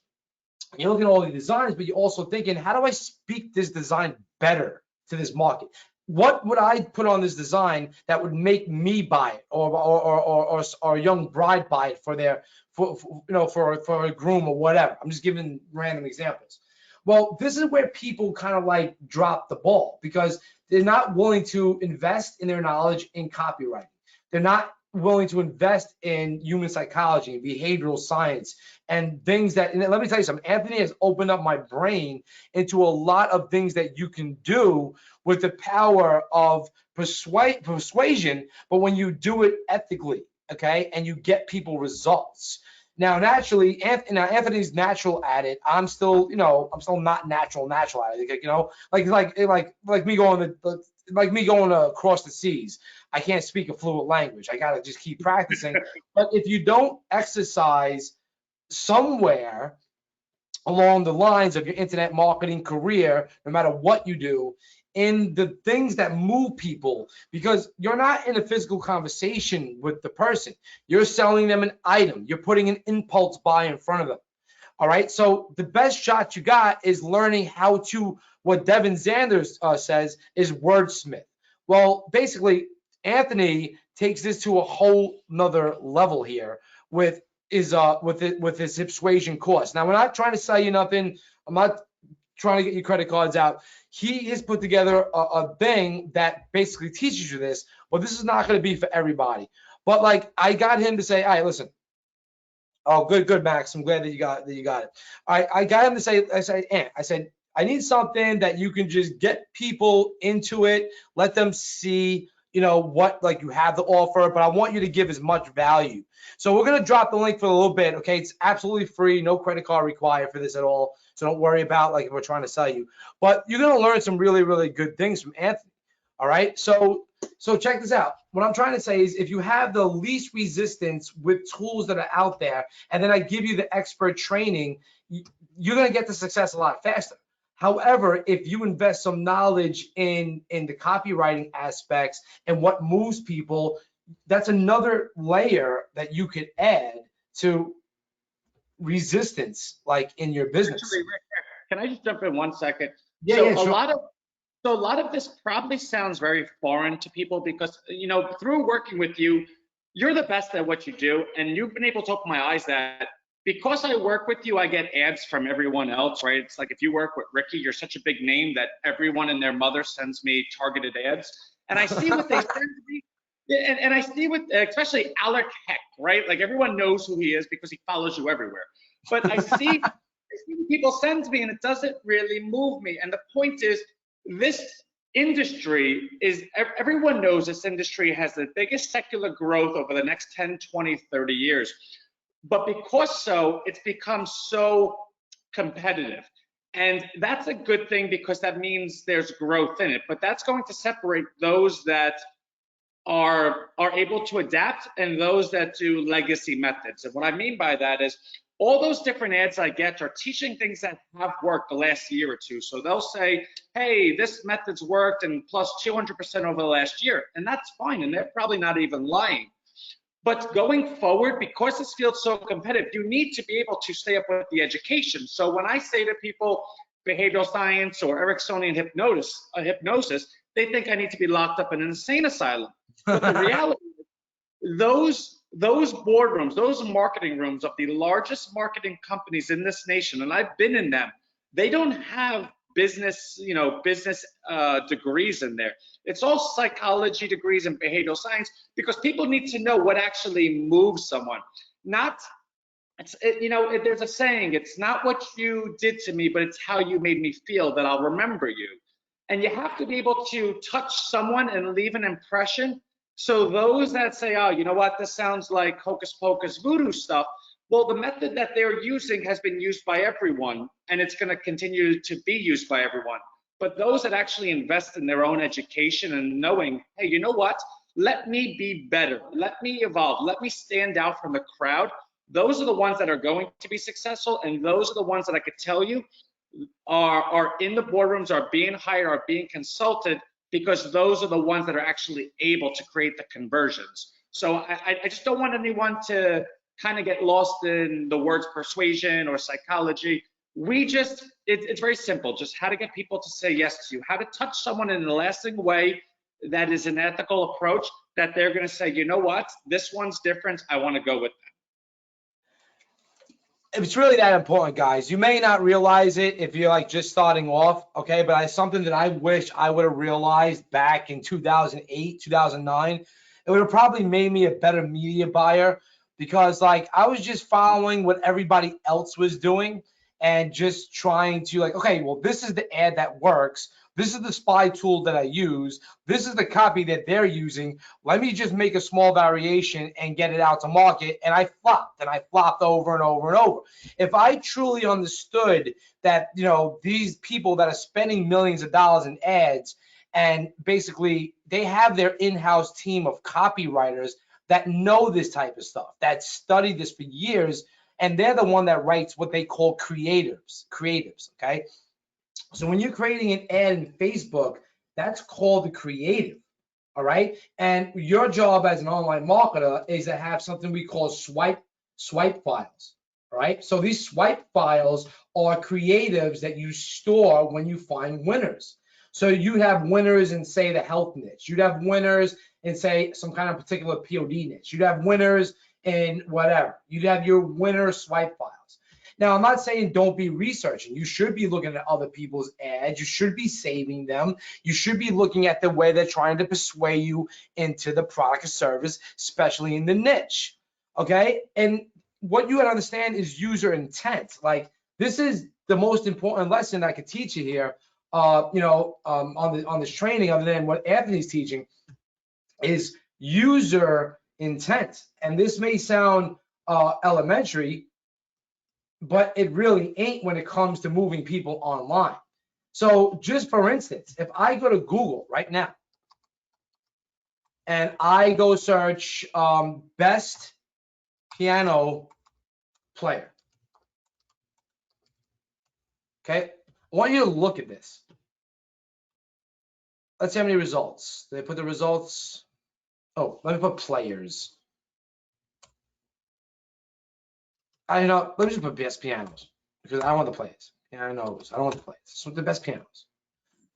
you're looking at all the designs, but you're also thinking, how do I speak this design better to this market? What would I put on this design that would make me buy it, or a young bride buy it for their for a groom or whatever? I'm just giving random examples. Well, this is where people kind of like drop the ball because they're not willing to invest in their knowledge in copywriting. They're not willing to invest in human psychology and behavioral science and things that, and let me tell you something, Anthony has opened up my brain into a lot of things that you can do with the power of persuasion, but when you do it ethically, okay, and you get people results. Now, naturally, Anthony's natural at it. I'm still, I'm still not natural at it. Like me going across the seas. I can't speak a fluent language. I gotta just keep practicing. But if you don't exercise somewhere along the lines of your internet marketing career, no matter what you do, in the things that move people, because you're not in a physical conversation with the person. You're selling them an item. You're putting an impulse buy in front of them. All right. So the best shot you got is learning how to, what Devin Zanders says is wordsmith. Well, basically, Anthony takes this to a whole nother level here with his Persuasion course. Now, we're not trying to sell you nothing. I'm not trying to get your credit cards out. He has put together a thing that basically teaches you this. Well, this is not going to be for everybody. But like, I got him to say, all right, listen. Oh, good, Max. I'm glad that you got it. I got him to say, I said, I need something that you can just get people into it, let them see, what like you have to offer, but I want you to give as much value. So we're gonna drop the link for a little bit. Okay, it's absolutely free, no credit card required for this at all. So don't worry about like if we're trying to sell you, but you're gonna learn some really, really good things from Anthony. All right, so check this out. What I'm trying to say is if you have the least resistance with tools that are out there, and then I give you the expert training, you're going to get to success a lot faster. However, if you invest some knowledge in the copywriting aspects and what moves people, that's another layer that you could add to resistance, like in your business. Actually, Rick, can I just jump in 1 second? Yeah, So sure. a lot of this probably sounds very foreign to people because, through working with you, you're the best at what you do. And you've been able to open my eyes that because I work with you, I get ads from everyone else, right? It's like if you work with Ricky, you're such a big name that everyone and their mother sends me targeted ads. And I see what they send me. And I see what, especially Alec Heck, right? Like everyone knows who he is because he follows you everywhere. But I see what people send me and it doesn't really move me. And the point is, this industry is, everyone knows this industry has the biggest secular growth over the next 10, 20, 30 years. But because it's become so competitive. And that's a good thing because that means there's growth in it. But that's going to separate those that are able to adapt and those that do legacy methods. And what I mean by that is all those different ads I get are teaching things that have worked the last year or two. So they'll say, hey, this method's worked and plus 200% over the last year. And that's fine. And they're probably not even lying. But going forward, because this field's so competitive, you need to be able to stay up with the education. So when I say to people, behavioral science or Ericksonian hypnosis, they think I need to be locked up in an insane asylum. But the reality is, those boardrooms, those marketing rooms of the largest marketing companies in this nation, and I've been in them, they don't have business degrees in there. It's all psychology degrees and behavioral science because people need to know what actually moves someone. There's a saying, it's not what you did to me, but it's how you made me feel that I'll remember you. And you have to be able to touch someone and leave an impression. So those that say, oh, you know what, this sounds like hocus pocus voodoo stuff. Well, the method that they're using has been used by everyone, and it's going to continue to be used by everyone. But those that actually invest in their own education and knowing, hey, you know what, let me be better, let me evolve, let me stand out from the crowd. Those are the ones that are going to be successful, and those are the ones that I could tell you are in the boardrooms, are being hired, are being consulted, because those are the ones that are actually able to create the conversions. So I just don't want anyone to kind of get lost in the words persuasion or psychology. It's very simple, just how to get people to say yes to you, how to touch someone in a lasting way that is an ethical approach, that they're going to say, you know what, this one's different, I want to go with that. It's really that important, guys. You may not realize it if you're like just starting off, okay? But it's something that I wish I would have realized back in 2008, 2009. It would have probably made me a better media buyer, because like I was just following what everybody else was doing and just trying to like, okay, well, this is the ad that works. This is the spy tool that I use. This is the copy that they're using. Let me just make a small variation and get it out to market. And I flopped over and over and over. If I truly understood that, you know, these people that are spending millions of dollars in ads, and basically they have their in-house team of copywriters that know this type of stuff, that study this for years, and they're the one that writes what they call creatives, okay? So when you're creating an ad in Facebook, that's called the creative, all right? And your job as an online marketer is to have something we call swipe files, all right? So these swipe files are creatives that you store when you find winners. So you have winners in, say, the health niche. You'd have winners in, say, some kind of particular POD niche. You'd have winners in whatever. You'd have your winner swipe files. Now, I'm not saying don't be researching. You should be looking at other people's ads. You should be saving them. You should be looking at the way they're trying to persuade you into the product or service, especially in the niche, okay? And what you gotta understand is user intent. Like, this is the most important lesson I could teach you here, on this training, other than what Anthony's teaching, is user intent. And this may sound elementary, but it really ain't when it comes to moving people online. So just for instance, if I go to Google right now and I go search best piano player, okay, I want you to look at this. Let's see how many results. They put the results. Oh, let me put players. Let me just put best pianos, because I don't want the players. Pianos. I don't want the players. So the best pianos.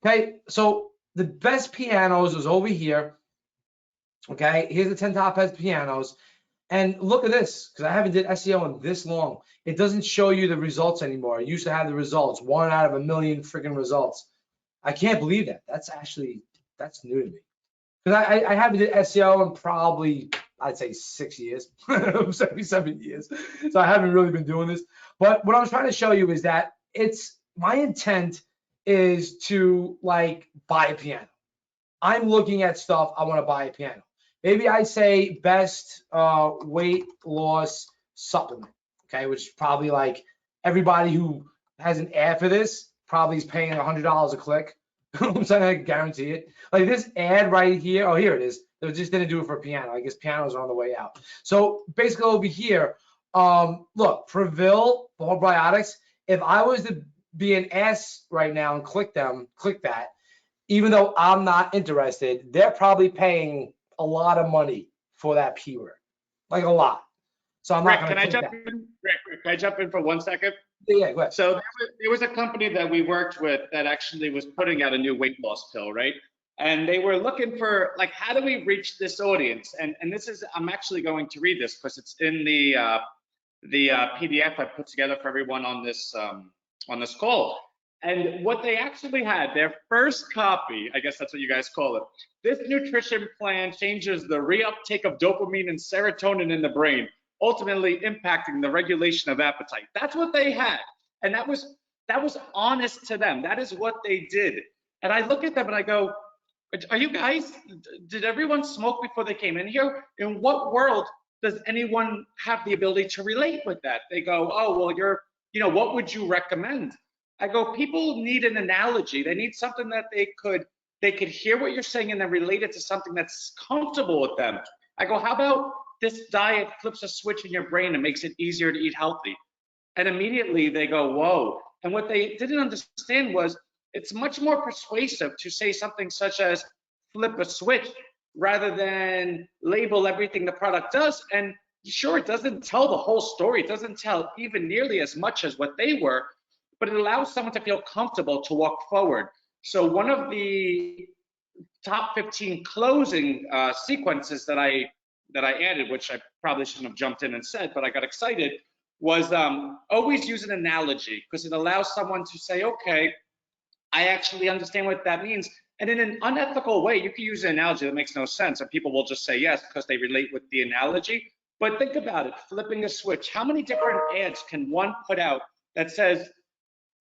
Okay, so the best pianos is over here. Okay, here's the 10 top best pianos. And look at this, because I haven't did SEO in this long. It doesn't show you the results anymore. It used to have the results, 1 out of a million freaking results. I can't believe that. That's new to me. Because I haven't did SEO in probably, I'd say 6 years, 7 years. So I haven't really been doing this. But what I was trying to show you is that my intent is to like buy a piano. I'm looking at stuff, I want to buy a piano. Maybe I say best weight loss supplement, okay, which is probably like everybody who has an ad for this probably is paying $100 a click. I'm saying, I guarantee it. Like this ad right here, oh, here it is. They just didn't do it for a piano. I guess pianos are on the way out. So basically over here, look, Prevail probiotics. If I was to be an ass right now and click that, even though I'm not interested, they're probably paying a lot of money for that keyword, like a lot. So I'm not going to click that. Rick, can I jump in for 1 second? Yeah, go ahead. So there was a company that we worked with that actually was putting out a new weight loss pill, right? And they were looking for, like, how do we reach this audience? And this is, I'm actually going to read this because it's in the PDF I put together for everyone on this call. And what they actually had, their first copy, I guess that's what you guys call it, this nutrition plan changes the reuptake of dopamine and serotonin in the brain, ultimately impacting the regulation of appetite. That's what they had. And that was honest to them. That is what they did. And I look at them and I go, are you guys, did everyone smoke before they came in here? In what world does anyone have the ability to relate with that? They go, oh, well, what would you recommend? I go, people need an analogy. They need something that they could, they could hear what you're saying and then relate it to something that's comfortable with them. I go, how about this diet flips a switch in your brain and makes it easier to eat healthy? And immediately they go, whoa. And what they didn't understand was it's much more persuasive to say something such as flip a switch rather than label everything the product does. And sure, it doesn't tell the whole story. It doesn't tell even nearly as much as what they were, but it allows someone to feel comfortable to walk forward. So one of the top 15 closing sequences that I added, which I probably shouldn't have jumped in and said, but I got excited, was always use an analogy, because it allows someone to say, okay, I actually understand what that means. And in an unethical way, you can use an analogy that makes no sense, and people will just say yes because they relate with the analogy. But think about it, flipping a switch. How many different ads can one put out that says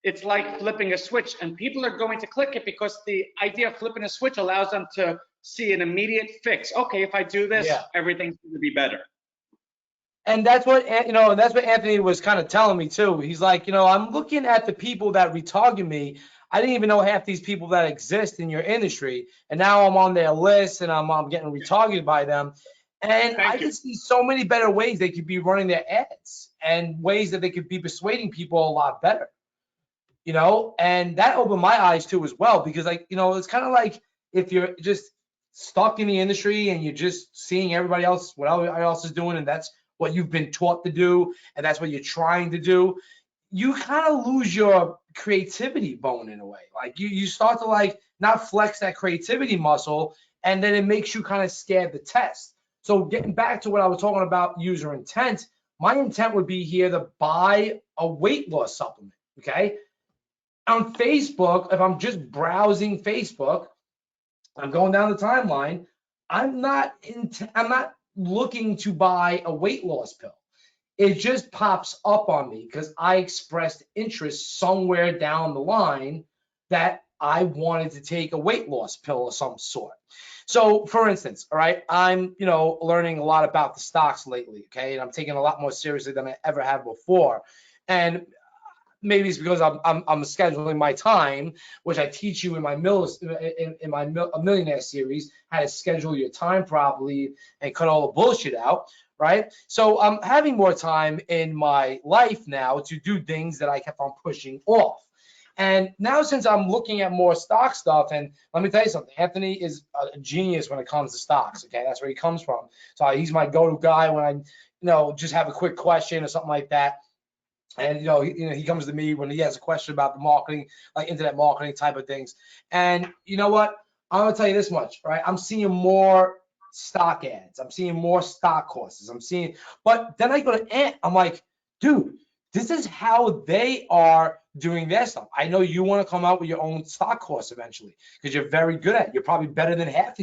it's like flipping a switch, and people are going to click it because the idea of flipping a switch allows them to see an immediate fix. Okay, if I do this, Yeah. everything's going to be better. And that's what, that's what Anthony was kind of telling me too. He's like, I'm looking at the people that retarget me. I didn't even know half these people that exist in your industry, and now I'm on their list and I'm getting retargeted by them. And I can see so many better ways they could be running their ads and ways that they could be persuading people a lot better. And that opened my eyes too as well, because it's kind of like if you're just stuck in the industry and you're just seeing everybody else, what everybody else is doing, and that's what you've been taught to do, and that's what you're trying to do, you kind of lose your creativity bone in a way. Like you start to like not flex that creativity muscle, and then it makes you kind of scared to test. So getting back to what I was talking about, user intent, my intent would be here to buy a weight loss supplement, okay? On Facebook, if I'm just browsing Facebook, I'm going down the timeline, I'm not looking to buy a weight loss pill. It just pops up on me because I expressed interest somewhere down the line that I wanted to take a weight loss pill of some sort. So for instance, all right, I'm, learning a lot about the stocks lately, okay? And I'm taking a lot more seriously than I ever have before. And maybe it's because I'm scheduling my time, which I teach you in my millionaire series, how to schedule your time properly and cut all the bullshit out, right? So I'm having more time in my life now to do things that I kept on pushing off. And now since I'm looking at more stock stuff, and let me tell you something, Anthony is a genius when it comes to stocks, okay? That's where he comes from. So he's my go-to guy when I, just have a quick question or something like that. And he comes to me when he has a question about the marketing, like internet marketing type of things. And you know what? I'm gonna tell you this much, right? I'm seeing more stock ads. I'm seeing more stock courses. But then I go to Ant. I'm like, dude, this is how they are doing their stuff. I know you want to come out with your own stock course eventually because you're very good at it. You're probably better than half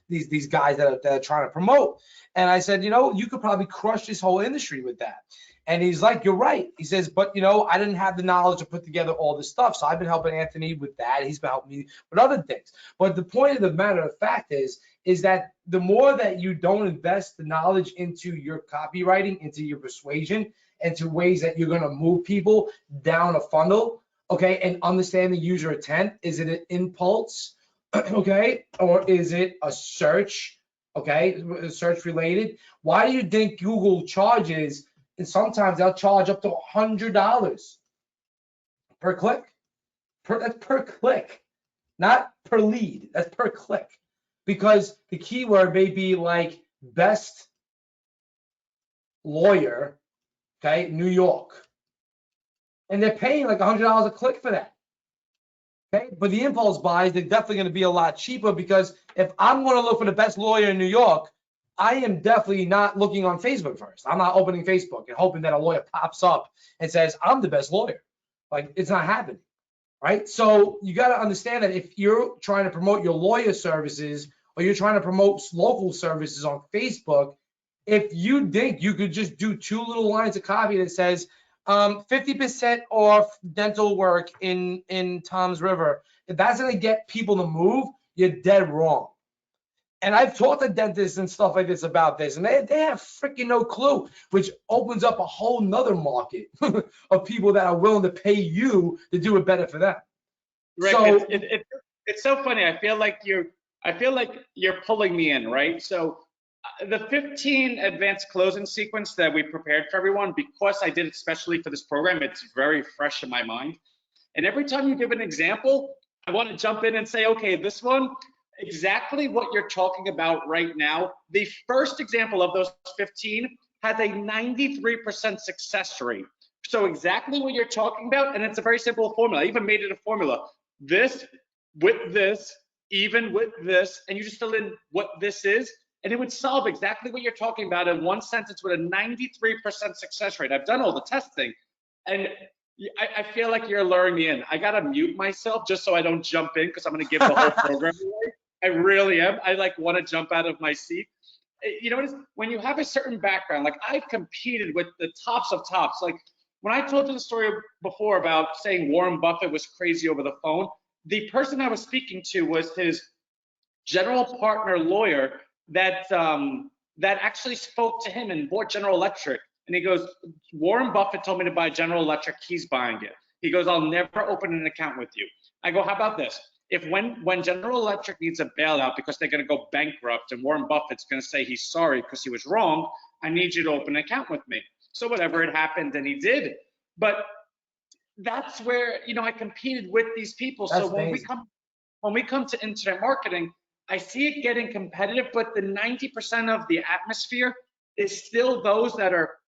these guys that are trying to promote. And I said, you could probably crush this whole industry with that. And he's like, you're right. He says, but I didn't have the knowledge to put together all this stuff. So I've been helping Anthony with that. He's been helping me with other things. But the point of the matter of fact is that the more that you don't invest the knowledge into your copywriting, into your persuasion, into ways that you're going to move people down a funnel, okay, and understand the user intent. Is it an impulse, okay, or is it a search, okay, search related? Why do you think Google charges? And sometimes they'll charge up to $100 per click. That's per click, not per lead. That's per click. Because the keyword may be like best lawyer, okay, New York. And they're paying like $100 a click for that. Okay, but the impulse buys, they're definitely going to be a lot cheaper, because if I'm going to look for the best lawyer in New York, I am definitely not looking on Facebook first. I'm not opening Facebook and hoping that a lawyer pops up and says, I'm the best lawyer. Like, it's not happening, right? So you got to understand that if you're trying to promote your lawyer services, or you're trying to promote local services on Facebook, if you think you could just do 2 little lines of copy that says 50% off dental work in Tom's River, if that's going to get people to move, you're dead wrong. And I've talked to dentists and stuff like this about this, and they have freaking no clue, which opens up a whole nother market of people that are willing to pay you to do it better for them. Rick, So, it's so funny. I feel like you're pulling me in, right? So the 15 advanced closing sequence that we prepared for everyone, because I did it especially for this program, it's very fresh in my mind. And every time you give an example, I want to jump in and say, okay, this one, exactly what you're talking about right now. The first example of those 15 has a 93% success rate. So exactly what you're talking about, and it's a very simple formula. I even made it a formula. This with this, even with this, and you just fill in what this is, and it would solve exactly what you're talking about in one sentence with a 93% success rate. I've done all the testing, and I feel like you're luring me in. I gotta mute myself just so I don't jump in because I'm gonna give the whole program away. I really am. I like want to jump out of my seat. You know what it is? When you have a certain background, like I've competed with the tops of tops. Like when I told you the story before about saying Warren Buffett was crazy over the phone, the person I was speaking to was his general partner lawyer that actually spoke to him and bought General Electric. And he goes, Warren Buffett told me to buy General Electric. He's buying it. He goes, I'll never open an account with you. I go, how about this? If when General Electric needs a bailout because they're going to go bankrupt and Warren Buffett's going to say he's sorry because he was wrong, I need you to open an account with me. So whatever, it happened and he did. But that's where, I competed with these people. That's So amazing. when we come to internet marketing, I see it getting competitive, but the 90% of the atmosphere is still those that are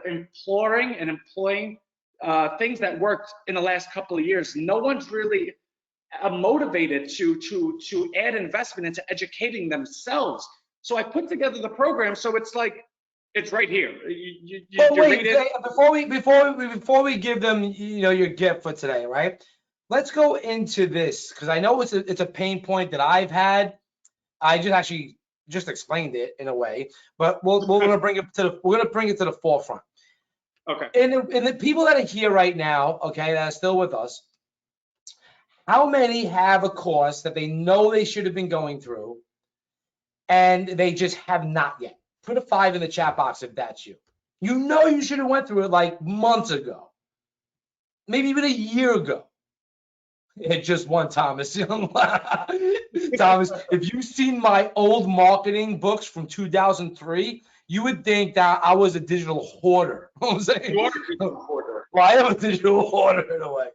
imploring and employing things that worked in the last couple of years. No one's really motivated to add investment into educating themselves. So I put together the program, so it's like it's right here. You Wait, read it. before we give them, your gift for today, right? Let's go into this because I know it's a pain point that I've had. I just explained it in a way, but we're gonna bring it to the forefront. Okay. And the people that are here right now, okay, that are still with us, how many have a course that they know they should have been going through and they just have not yet? Put a 5 in the chat box if that's you. You know you should have went through it like months ago, maybe even a year ago. It just one, Thomas. Thomas, if you've seen my old marketing books from 2003, you would think that I was a digital hoarder. You know what I'm saying? You are a digital hoarder. Well, I am a digital hoarder in a way.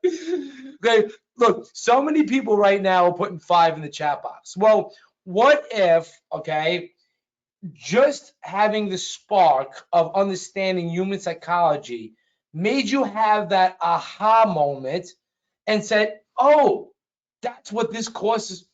Okay, look, so many people right now are putting 5 in the chat box. Well, what if, okay, just having the spark of understanding human psychology made you have that aha moment and said, oh, that's what this course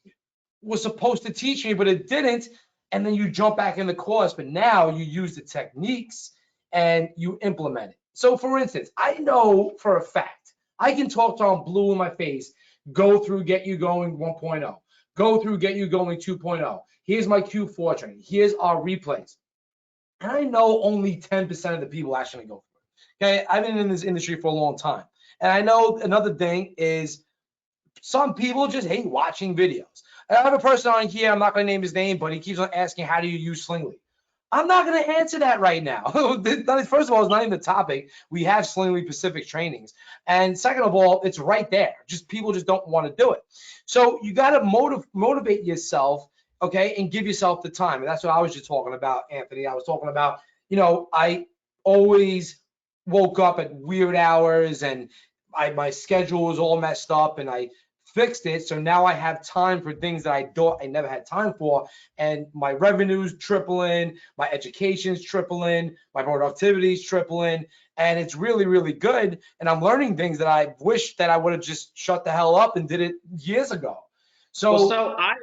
was supposed to teach me, but it didn't. And then you jump back in the course, but now you use the techniques and you implement it. So for instance, I know for a fact, I can talk to I'm blue in my face, go through Get You Going 1.0, go through Get You Going 2.0. Here's my Q4 training. Here's our replays. And I know only 10% of the people actually go through it. Okay, I've been in this industry for a long time. And I know another thing is some people just hate watching videos. I have a person on here, I'm not going to name his name, but he keeps on asking, how do you use Slingly? I'm not going to answer that right now. First of all, it's not even the topic. We have Slingly Pacific trainings. And second of all, it's right there. Just people just don't want to do it. So you got to motivate yourself, okay, and give yourself the time. And that's what I was just talking about, Anthony. I was talking about, I always woke up at weird hours and my schedule was all messed up, and I fixed it. So now I have time for things that I thought I never had time for. And my revenue's tripling, my education's tripling, my productivity's tripling. And it's really, really good. And I'm learning things that I wish that I would have just shut the hell up and did it years ago. So I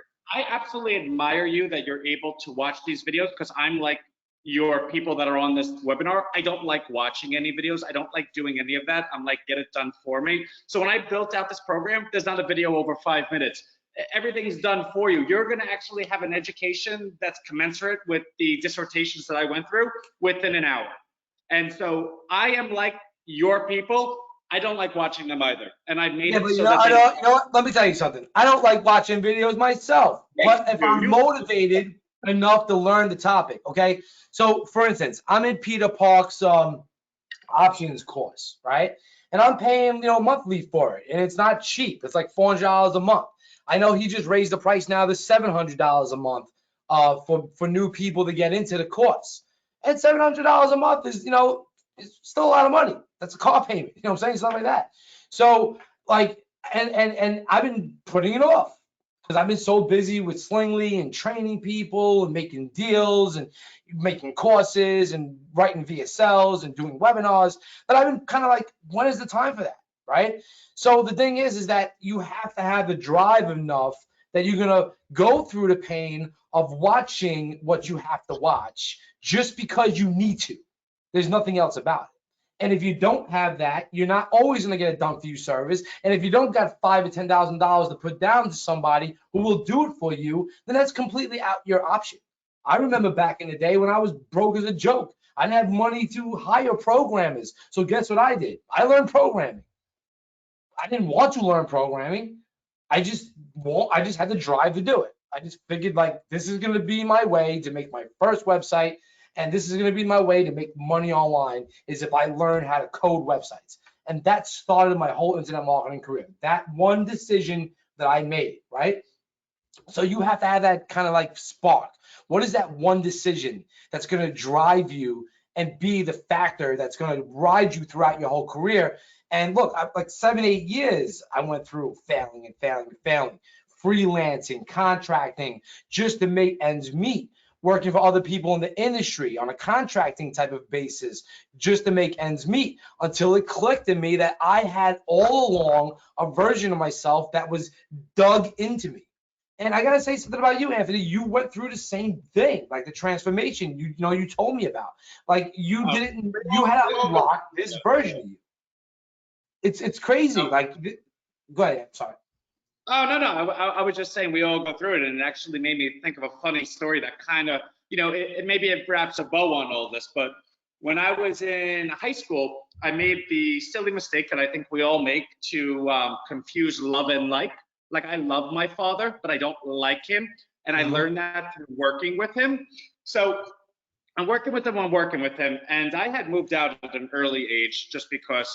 absolutely admire you that you're able to watch these videos because I'm like your people that are on this webinar. I don't like watching any videos. I don't like doing any of that. I'm like, get it done for me. So when I built out this program, there's not a video over 5 minutes. Everything's done for you. You're going to actually have an education that's commensurate with the dissertations that I went through within an hour. And so I am like your people. I don't like watching them either. And I made it so that you know what? Let me tell you something. I don't like watching videos myself, but if I'm motivated enough to learn the topic, okay? So for instance, I'm in Peter Park's options course, right? And I'm paying, monthly for it, and it's not cheap. It's like $400 a month. I know he just raised the price now to $700 a month for new people to get into the course. And $700 a month is, you know, it's still a lot of money. That's a car payment. You know what I'm saying? Stuff like that. So like, and I've been putting it off because I've been so busy with Slingly and training people and making deals and making courses and writing VSLs and doing webinars that I've been kind of like, when is the time for that? Right? So the thing is that you have to have the drive enough that you're going to go through the pain of watching what you have to watch just because you need to. There's nothing else about it. And if you don't have that, you're not always going to get a done for you service. And if you don't got $5,000 or $10,000 to put down to somebody who will do it for you, then that's completely out your option. I remember back in the day when I was broke as a joke. I didn't have money to hire programmers. So guess what I did? I learned programming. I didn't want to learn programming. I just had the drive to do it. I just figured like this is going to be my way to make my first website. And this is going to be my way to make money online is if I learn how to code websites. And that started my whole internet marketing career. That one decision that I made, right? So you have to have that kind of like spark. What is that one decision that's going to drive you and be the factor that's going to ride you throughout your whole career? And look, like 7, 8 years, I went through failing and failing and failing, freelancing, contracting, just to make ends meet, working for other people in the industry on a contracting type of basis, just to make ends meet, until it clicked in me that I had all along a version of myself that was dug into me. And I gotta say something about you, Anthony. You went through the same thing, like the transformation. You know, you told me about. Like you didn't. You had to unlock this version of you. It's crazy. Like, go ahead. I'm sorry. Oh, no, no. I was just saying we all go through it, and it actually made me think of a funny story that kind of, it maybe it wraps a bow on all this. But when I was in high school, I made the silly mistake that I think we all make to confuse love and like. Like I love my father, but I don't like him, and I learned that through working with him. So I'm working with him, and I had moved out at an early age just because,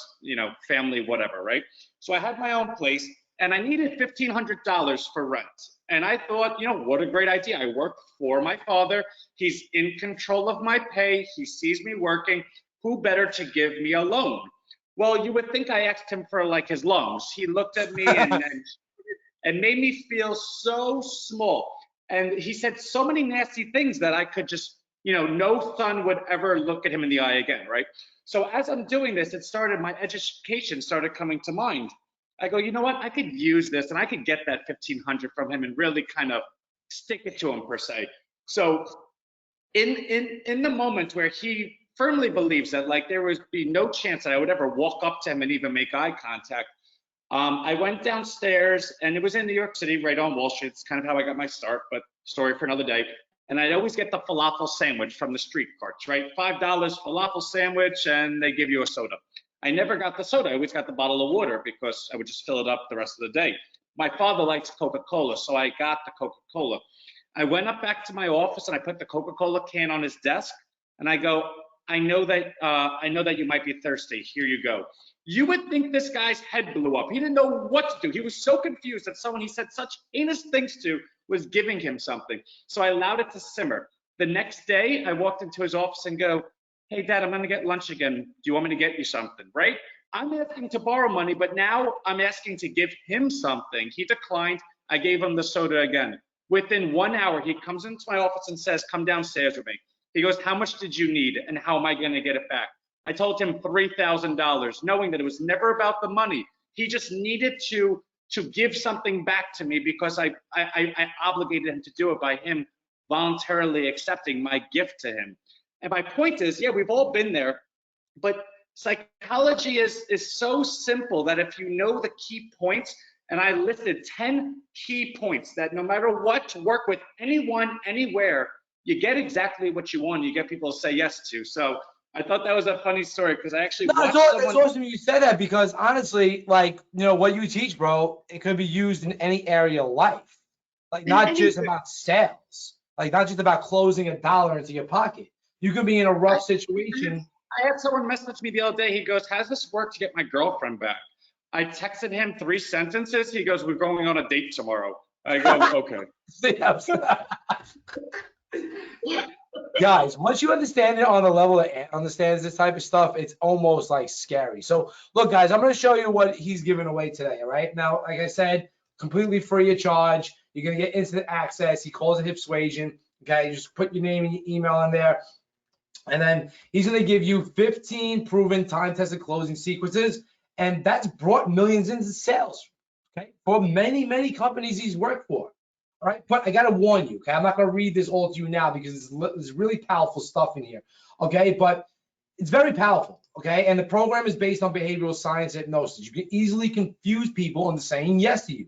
family, whatever, right? So I had my own place, and I needed $1,500 for rent. And I thought, what a great idea. I work for my father. He's in control of my pay. He sees me working. Who better to give me a loan? Well, you would think I asked him for like his lungs. He looked at me and made me feel so small. And he said so many nasty things that I could just, no son would ever look at him in the eye again, right? So as I'm doing this, my education started coming to mind. I go, you know what? I could use this and I could get that 1,500 from him and really kind of stick it to him per se. So in the moment where he firmly believes that like there would be no chance that I would ever walk up to him and even make eye contact, I went downstairs, and it was in New York City, right on Wall Street. It's kind of how I got my start, but story for another day. And I'd always get the falafel sandwich from the street carts, right? $5 falafel sandwich, and they give you a soda. I never got the soda. I always got the bottle of water because I would just fill it up the rest of the day. My father likes Coca-Cola, so I got the Coca-Cola. I went up back to my office, and I put the Coca-Cola can on his desk, and I go, I know that you might be thirsty. Here you go. You would think this guy's head blew up. He didn't know what to do. He was so confused that someone he said such heinous things to was giving him something. So I allowed it to simmer. The next day, I walked into his office and go, hey, Dad, I'm going to get lunch again. Do you want me to get you something, right? I'm asking to borrow money, but now I'm asking to give him something. He declined. I gave him the soda again. Within 1 hour, he comes into my office and says, come downstairs with me. He goes, how much did you need, and how am I going to get it back? I told him $3,000, knowing that it was never about the money. He just needed to give something back to me because I obligated him to do it by him voluntarily accepting my gift to him. And my point is, yeah, we've all been there, but psychology is so simple that if you know the key points, and I listed 10 key points that no matter what, to work with anyone, anywhere, you get exactly what you want. You get people to say yes to. So I thought that was a funny story because I actually watched someone. It's awesome you said that because honestly, like, what you teach, bro, it could be used in any area of life. Like, not just about sales, like not just about closing a dollar into your pocket. You could be in a rough situation. I had someone message me the other day. He goes, how's this work to get my girlfriend back? I texted him 3 sentences. He goes, we're going on a date tomorrow. I go, okay. Guys, once you understand it on the level that understands this type of stuff, it's almost like scary. So look, guys, I'm going to show you what he's giving away today. All right. Now, like I said, completely free of charge. You're going to get instant access. He calls it Persuasion. Okay. You just put your name and your email in there. And then he's going to give you 15 proven time-tested closing sequences. And that's brought millions into sales. Okay. For many, many companies he's worked for. All right, but I got to warn you, okay? I'm not going to read this all to you now because there's really powerful stuff in here, okay? But it's very powerful, okay? And the program is based on behavioral science hypnosis. You can easily confuse people into saying yes to you.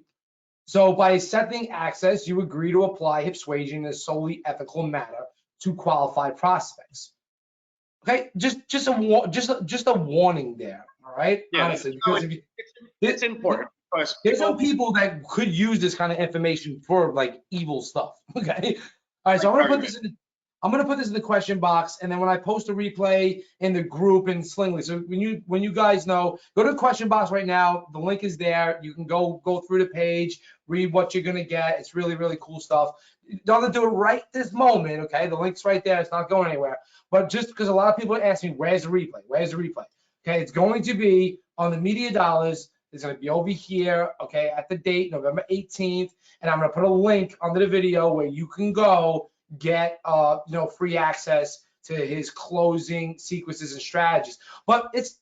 So by accepting access, you agree to apply Persuasion in a solely ethical manner to qualified prospects. Okay, just a warning there, all right? Yeah, Honestly, because if you, it's important. There's some people that could use this kind of information for like evil stuff. Okay. All right. So I'm gonna put this in the question box, and then when I post a replay in the group in Slingly, so when you guys know, go to the question box right now. The link is there. You can go through the page, read what you're gonna get. It's really, really cool stuff. You don't have to do it right this moment. Okay. The link's right there. It's not going anywhere. But just because a lot of people ask me, where's the replay? Where's the replay? Okay. It's going to be on the Media Dollars. It's going to be over here, okay, at the date, November 18th, and I'm going to put a link under the video where you can go get, free access to his closing sequences and strategies. But it's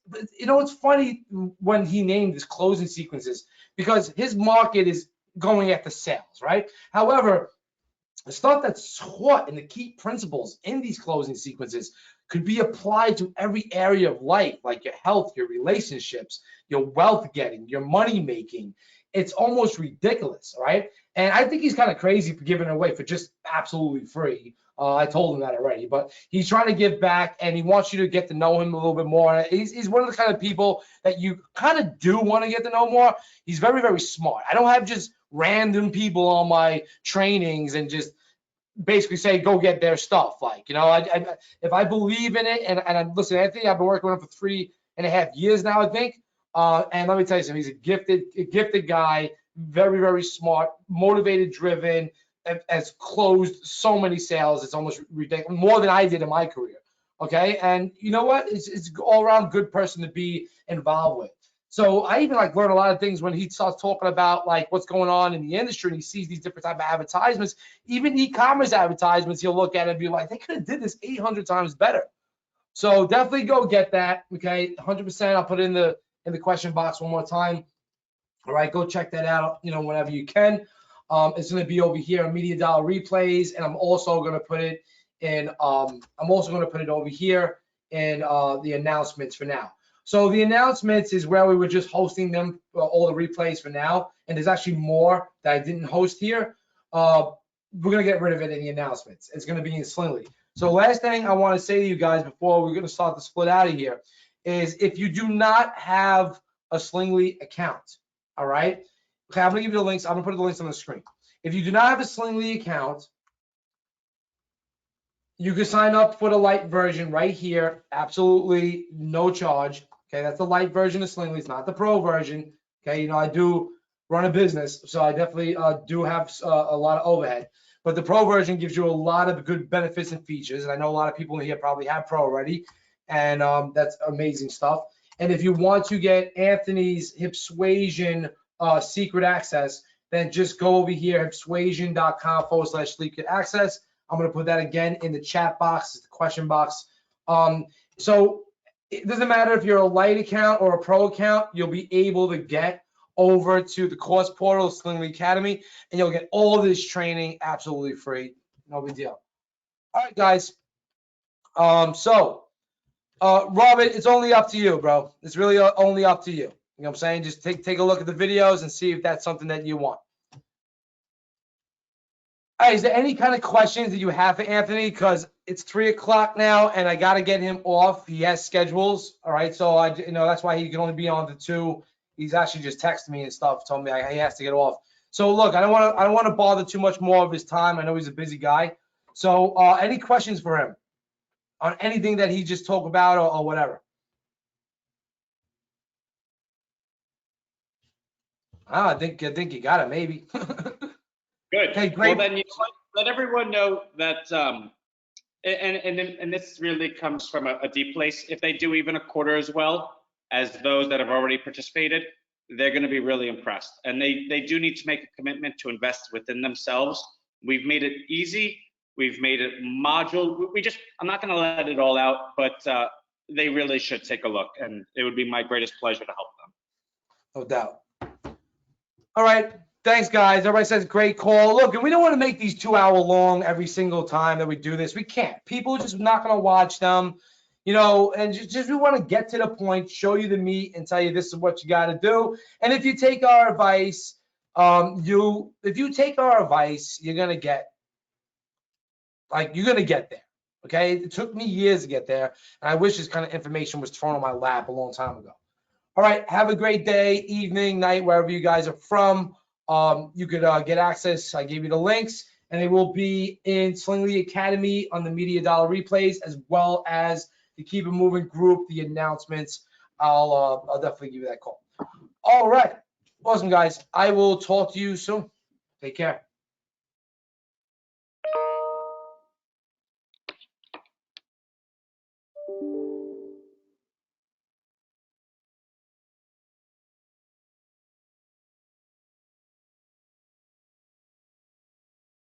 funny when he named his closing sequences because his market is going at the sales, right? However, the stuff that's taught and the key principles in these closing sequences could be applied to every area of life, like your health, your relationships, your wealth getting, your money making. It's almost ridiculous, right? And I think he's kind of crazy for giving it away for just absolutely free. I told him that already, but he's trying to give back and he wants you to get to know him a little bit more. He's one of the kind of people that you kind of do want to get to know more. He's very, very smart. I don't have just random people on my trainings and just basically say go get their stuff. Like, if I believe in it, and listen, Anthony, I've been working with him for 3.5 years now, I think. And let me tell you something, he's a gifted guy, very, very smart, motivated, driven, has closed so many sales. It's almost ridiculous, more than I did in my career. Okay. And you know what? It's all around good person to be involved with. So I even learn a lot of things when he starts talking about what's going on in the industry and he sees these different type of advertisements, even e-commerce advertisements. He'll look at it and be like, they could have did this 800 times better. So definitely go get that. Okay, 100%. I'll put it in the question box one more time. All right, go check that out. Whenever you can. It's going to be over here on Media Dollar Replays, and I'm also going to put it in. I'm also going to put it over here in the announcements for now. So the announcements is where we were just hosting them, all the replays for now. And there's actually more that I didn't host here. We're going to get rid of it in the announcements. It's going to be in Slingly. So last thing I want to say to you guys before we're going to start to split out of here is if you do not have a Slingly account, all right? Okay, I'm going to give you the links. I'm going to put the links on the screen. If you do not have a Slingly account, you can sign up for the light version right here. Absolutely no charge. Okay, that's the light version of Slingly. It's not the pro version. Okay, I do run a business, so I definitely do have a lot of overhead. But the pro version gives you a lot of good benefits and features. And I know a lot of people in here probably have pro already, and that's amazing stuff. And if you want to get Anthony's Persuasion secret access, then just go over here, persuasion.com/sleep access. I'm going to put that again in the chat box, the question box. So it doesn't matter if you're a light account or a pro account, you'll be able to get over to the course portal, Slingly Academy, and you'll get all of this training absolutely free. No big deal. All right, guys. Robert, it's only up to you, bro. It's really only up to you. You know what I'm saying? Just take a look at the videos and see if that's something that you want. All right, is there any kind of questions that you have for Anthony? Because it's 3 o'clock now, and I got to get him off. He has schedules. All right, so that's why he can only be on the 2. He's actually just texted me and stuff, told me he has to get off. So look, I don't want to bother too much more of his time. I know he's a busy guy. So any questions for him on anything that he just talked about or whatever? I think you got it, maybe. Good. Okay, great. Well, then you know what? Let everyone know that, and this really comes from a deep place. If they do even a quarter as well as those that have already participated, they're going to be really impressed. And they do need to make a commitment to invest within themselves. We've made it easy. We've made it modular. I'm not going to let it all out, but they really should take a look. And it would be my greatest pleasure to help them. No doubt. All right. Thanks, guys. Everybody says great call. Look, and we don't want to make these 2-hour long every single time that we do this. We can't. People are just not going to watch them, you know, and just we want to get to the point, show you the meat, and tell you this is what you got to do. And if you take our advice, if you take our advice, you're going to get, you're going to get there. Okay. It took me years to get there. And I wish this kind of information was thrown on my lap a long time ago. All right. Have a great day, evening, night, wherever you guys are from. You could get access. I gave you the links, and they will be in Slingly Academy on the Media Dollar replays, as well as the Keep It Moving group, the announcements. I'll definitely give you that call. All right. Awesome, guys. I will talk to you soon. Take care.